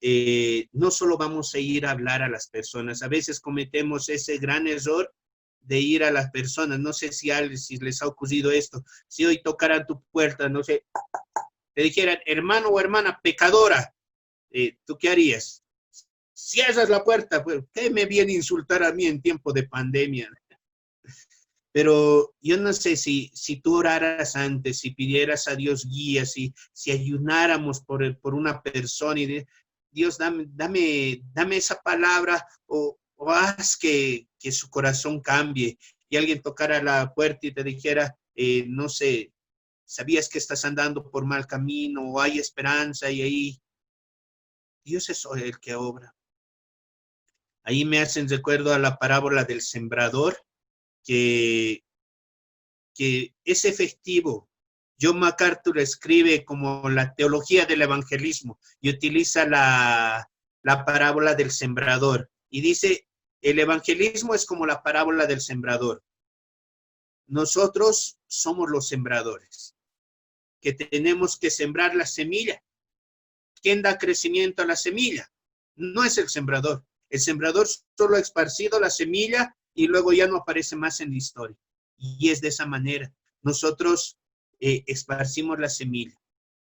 no solo vamos a ir a hablar a las personas, a veces cometemos ese gran error de ir a las personas. No sé si les ha ocurrido esto. Si hoy tocaran tu puerta, no sé, te dijeran, hermano o hermana pecadora, ¿tú qué harías? Cierras la puerta, pues, ¿qué me viene a insultar a mí en tiempo de pandemia? Pero yo no sé si tú oraras antes, si pidieras a Dios guía, si ayunáramos por una persona y Dios, dame esa palabra o haz que su corazón cambie y alguien tocara la puerta y te dijera, no sé, sabías que estás andando por mal camino o hay esperanza y ahí Dios es el que obra. Ahí me hacen recuerdo a la parábola del sembrador que es efectivo. John MacArthur escribe como la teología del evangelismo y utiliza la parábola del sembrador. Y dice, el evangelismo es como la parábola del sembrador. Nosotros somos los sembradores, que tenemos que sembrar la semilla. ¿Quién da crecimiento a la semilla? No es el sembrador. El sembrador solo ha esparcido la semilla y luego ya no aparece más en la historia. Y es de esa manera. Nosotros esparcimos la semilla.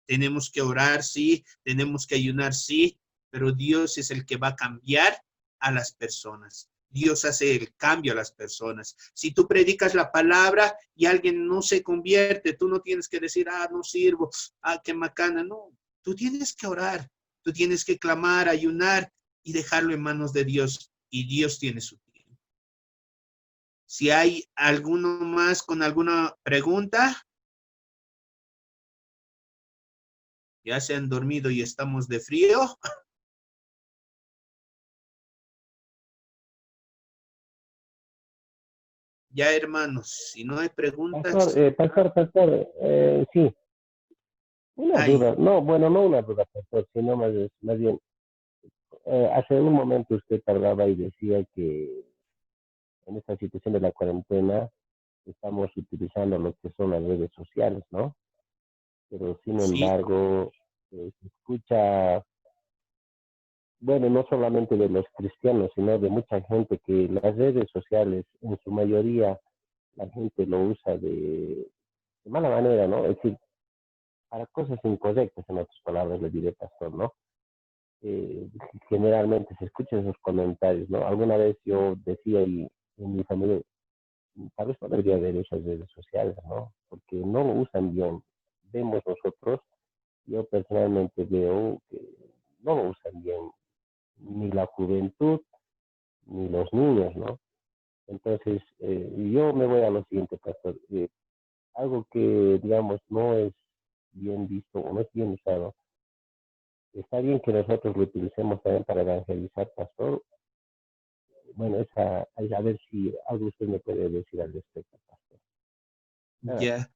Tenemos que orar, sí, tenemos que ayunar, sí, pero Dios es el que va a cambiar a las personas. Dios hace el cambio a las personas. Si tú predicas la palabra y alguien no se convierte, tú no tienes que decir, no sirvo, qué macana, no. Tú tienes que orar, tú tienes que clamar, ayunar y dejarlo en manos de Dios. Y Dios tiene su tiempo. Si hay alguno más con alguna pregunta, ya se han dormido y estamos de frío. Ya, hermanos, si no hay preguntas, Sí, una hay. duda, no, bueno, no una duda, pastor, sino más bien, hace un momento usted hablaba y decía que en esta situación de la cuarentena estamos utilizando lo que son las redes sociales, ¿no? Pero sin Sí, embargo, se escucha, bueno, no solamente de los cristianos, sino de mucha gente que las redes sociales, en su mayoría, la gente lo usa de mala manera, ¿no? Es decir, para cosas incorrectas, en otras palabras, le diré, pastor, ¿no? Eh, Generalmente se escuchan esos comentarios, ¿no? Alguna vez yo decía y en mi familia, tal vez no debería haber esas redes sociales, ¿no? Porque no lo usan bien. Vemos nosotros, yo personalmente veo que no lo usan bien ni la juventud ni los niños, ¿no? Entonces, yo me voy a lo siguiente, pastor. algo que, digamos, no es bien visto o no es bien usado. Está bien que nosotros lo utilicemos también para evangelizar, pastor. Bueno, a ver si algo usted me puede decir al respecto, pastor. Nada más. Ya,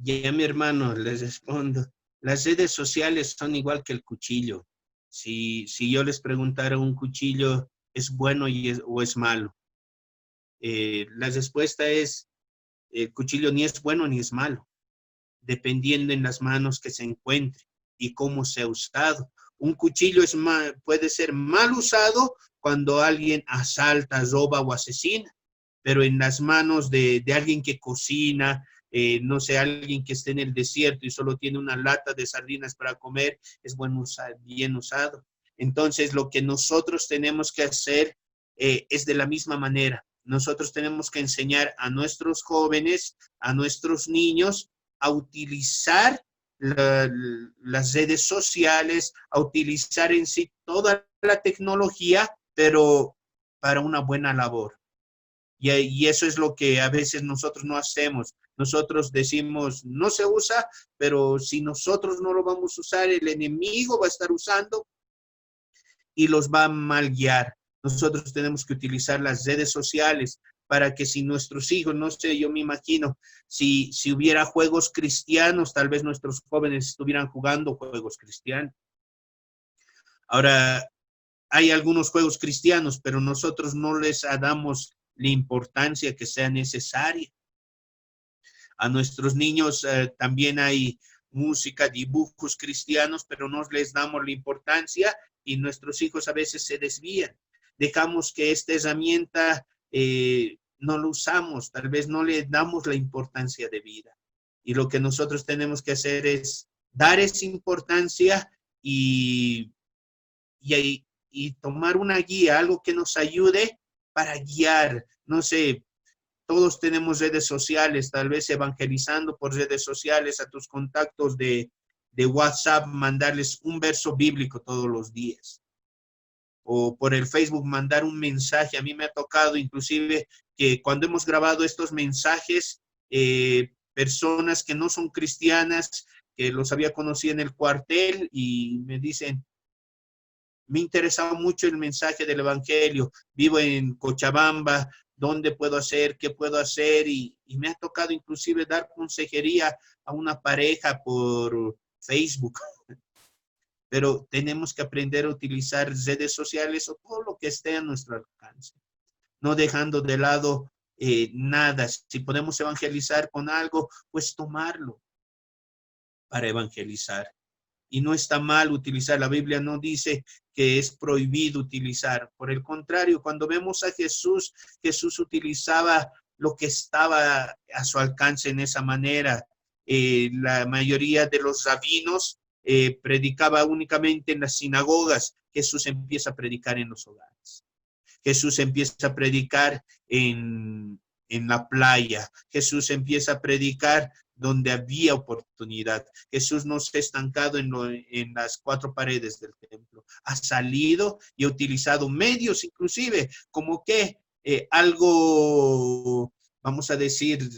ya mi hermano, les respondo. Las redes sociales son igual que el cuchillo. Si yo les preguntara un cuchillo, ¿es bueno o es malo? La respuesta es, el cuchillo ni es bueno ni es malo, dependiendo en las manos que se encuentre y cómo sea usado. Un cuchillo puede ser mal usado cuando alguien asalta, roba o asesina, pero en las manos de alguien que cocina, no sé, alguien que esté en el desierto y solo tiene una lata de sardinas para comer, es bueno bien usado. Entonces, lo que nosotros tenemos que hacer es de la misma manera. Nosotros tenemos que enseñar a nuestros jóvenes, a nuestros niños, a utilizar las redes sociales, a utilizar en sí toda la tecnología, pero para una buena labor. Y eso es lo que a veces nosotros no hacemos. Nosotros decimos, no se usa, pero si nosotros no lo vamos a usar, el enemigo va a estar usando y los va a mal guiar. Nosotros tenemos que utilizar las redes sociales para que si nuestros hijos, no sé, yo me imagino, si hubiera juegos cristianos, tal vez nuestros jóvenes estuvieran jugando juegos cristianos. Ahora, hay algunos juegos cristianos, pero nosotros no les damos la importancia que sea necesaria. A nuestros niños también hay música, dibujos cristianos, pero no les damos la importancia y nuestros hijos a veces se desvían. Dejamos que esta herramienta no lo usamos, tal vez no le damos la importancia de vida. Y lo que nosotros tenemos que hacer es dar esa importancia y tomar una guía, algo que nos ayude para guiar. No sé, todos tenemos redes sociales, tal vez evangelizando por redes sociales a tus contactos de WhatsApp, mandarles un verso bíblico todos los días. O por el Facebook mandar un mensaje. A mí me ha tocado inclusive que cuando hemos grabado estos mensajes, personas que no son cristianas, que los había conocido en el cuartel y me dicen, me interesaba mucho el mensaje del Evangelio, vivo en Cochabamba, ¿dónde puedo hacer? ¿Qué puedo hacer? Y me ha tocado inclusive dar consejería a una pareja por Facebook. Pero tenemos que aprender a utilizar redes sociales o todo lo que esté a nuestro alcance, no dejando de lado nada. Si podemos evangelizar con algo, pues tomarlo para evangelizar. Y no está mal utilizar, la Biblia no dice que es prohibido utilizar. Por el contrario, cuando vemos a Jesús, Jesús utilizaba lo que estaba a su alcance en esa manera. La mayoría de los rabinos predicaba únicamente en las sinagogas. Jesús empieza a predicar en los hogares. Jesús empieza a predicar en la playa. Jesús empieza a predicar donde había oportunidad. Jesús no se ha estancado en las cuatro paredes del templo. Ha salido y ha utilizado medios inclusive, como que algo, vamos a decir,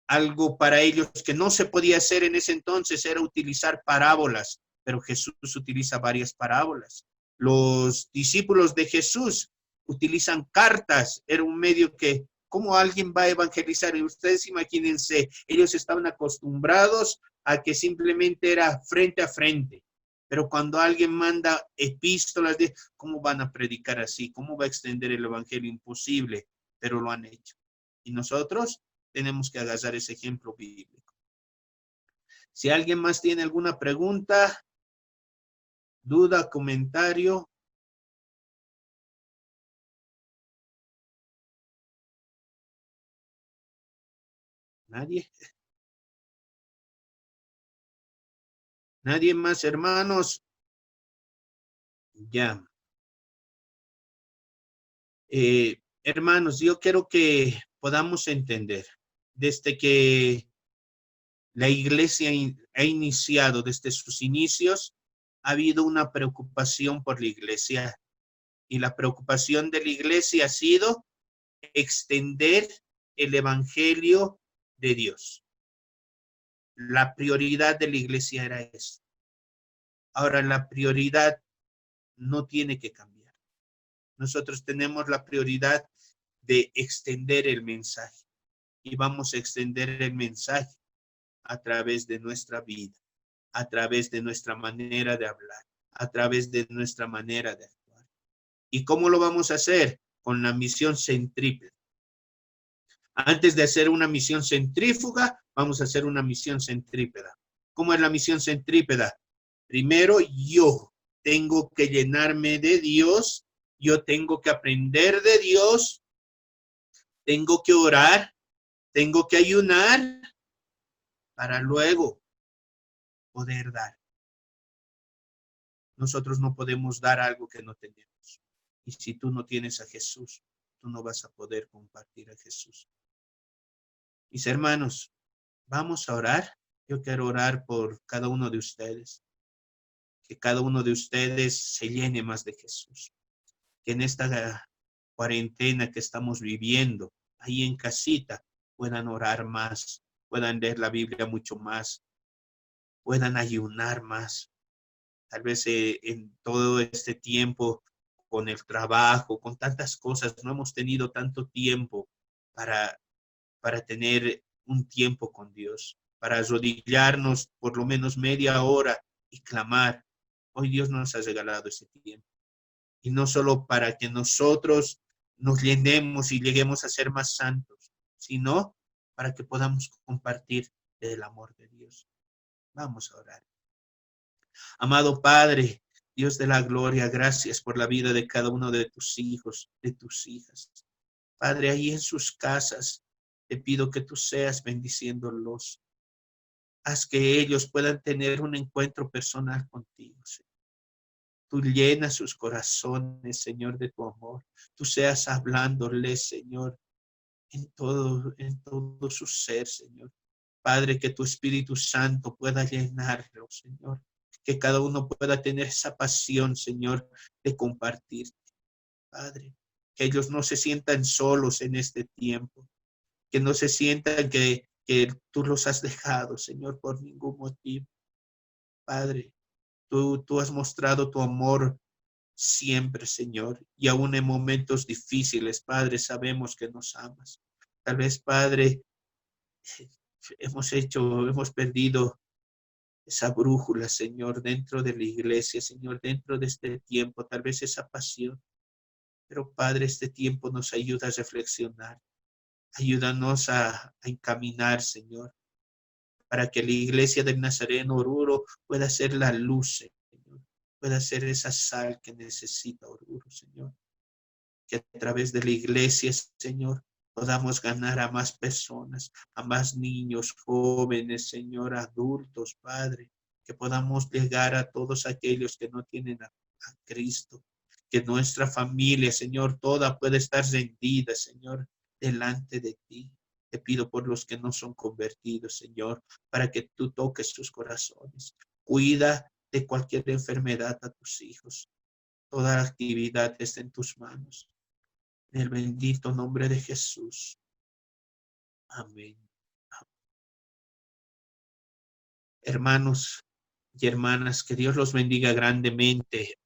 algo para ellos que no se podía hacer en ese entonces era utilizar parábolas, pero Jesús utiliza varias parábolas. Los discípulos de Jesús utilizan cartas, era un medio que, ¿cómo alguien va a evangelizar? Y ustedes imagínense, ellos estaban acostumbrados a que simplemente era frente a frente, pero cuando alguien manda epístolas, ¿cómo van a predicar así? ¿Cómo va a extender el evangelio? Imposible, pero lo han hecho. Y nosotros tenemos que agarrar ese ejemplo bíblico. Si alguien más tiene alguna pregunta, duda, comentario. ¿Nadie? ¿Nadie más, hermanos? Ya. Hermanos, yo quiero que podamos entender, desde que la iglesia ha iniciado, desde sus inicios, ha habido una preocupación por la iglesia. Y la preocupación de la iglesia ha sido extender el evangelio de Dios. La prioridad de la iglesia era eso. Ahora, la prioridad no tiene que cambiar. Nosotros tenemos la prioridad de extender el mensaje y vamos a extender el mensaje a través de nuestra vida, a través de nuestra manera de hablar, a través de nuestra manera de actuar. ¿Y cómo lo vamos a hacer? Con la misión centrípeta. Antes de hacer una misión centrífuga, vamos a hacer una misión centrípeta. ¿Cómo es la misión centrípeta? Primero, yo tengo que llenarme de Dios, yo tengo que aprender de Dios, tengo que orar, tengo que ayunar para luego poder dar. Nosotros no podemos dar algo que no tenemos. Y si tú no tienes a Jesús, tú no vas a poder compartir a Jesús. Mis hermanos, vamos a orar. Yo quiero orar por cada uno de ustedes. Que cada uno de ustedes se llene más de Jesús. Que en esta cuarentena que estamos viviendo, ahí en casita, puedan orar más, puedan leer la Biblia mucho más, puedan ayunar más. Tal vez en todo este tiempo, con el trabajo, con tantas cosas, no hemos tenido tanto tiempo para tener un tiempo con Dios, para arrodillarnos por lo menos media hora y clamar. Hoy Dios nos ha regalado ese tiempo. Y no solo para que nosotros nos llenemos y lleguemos a ser más santos, sino para que podamos compartir el amor de Dios. Vamos a orar. Amado Padre, Dios de la gloria, gracias por la vida de cada uno de tus hijos, de tus hijas. Padre, ahí en sus casas, te pido que tú seas bendiciéndolos. Haz que ellos puedan tener un encuentro personal contigo, Señor. Tú llenas sus corazones, Señor, de tu amor. Tú seas hablándoles, Señor, en todo su ser, Señor. Padre, que tu Espíritu Santo pueda llenarlo, Señor. Que cada uno pueda tener esa pasión, Señor, de compartir. Padre, que ellos no se sientan solos en este tiempo. Que no se sientan que tú los has dejado, Señor, por ningún motivo. Padre, tú has mostrado tu amor siempre, Señor, y aún en momentos difíciles, Padre, sabemos que nos amas. Tal vez, Padre, hemos perdido esa brújula, Señor, dentro de la iglesia, Señor, dentro de este tiempo, tal vez esa pasión. Pero, Padre, este tiempo nos ayuda a reflexionar. Ayúdanos a encaminar, Señor, para que la iglesia del Nazareno Oruro pueda ser la luz, Señor, pueda ser esa sal que necesita Oruro, Señor. Que a través de la iglesia, Señor, podamos ganar a más personas, a más niños, jóvenes, Señor, adultos, Padre, que podamos llegar a todos aquellos que no tienen a Cristo, que nuestra familia, Señor, toda puede estar rendida, Señor, delante de ti. Te pido por los que no son convertidos, Señor, para que tú toques sus corazones. Cuida de cualquier enfermedad a tus hijos. Toda la actividad está en tus manos. En el bendito nombre de Jesús. Amén. Hermanos y hermanas, que Dios los bendiga grandemente.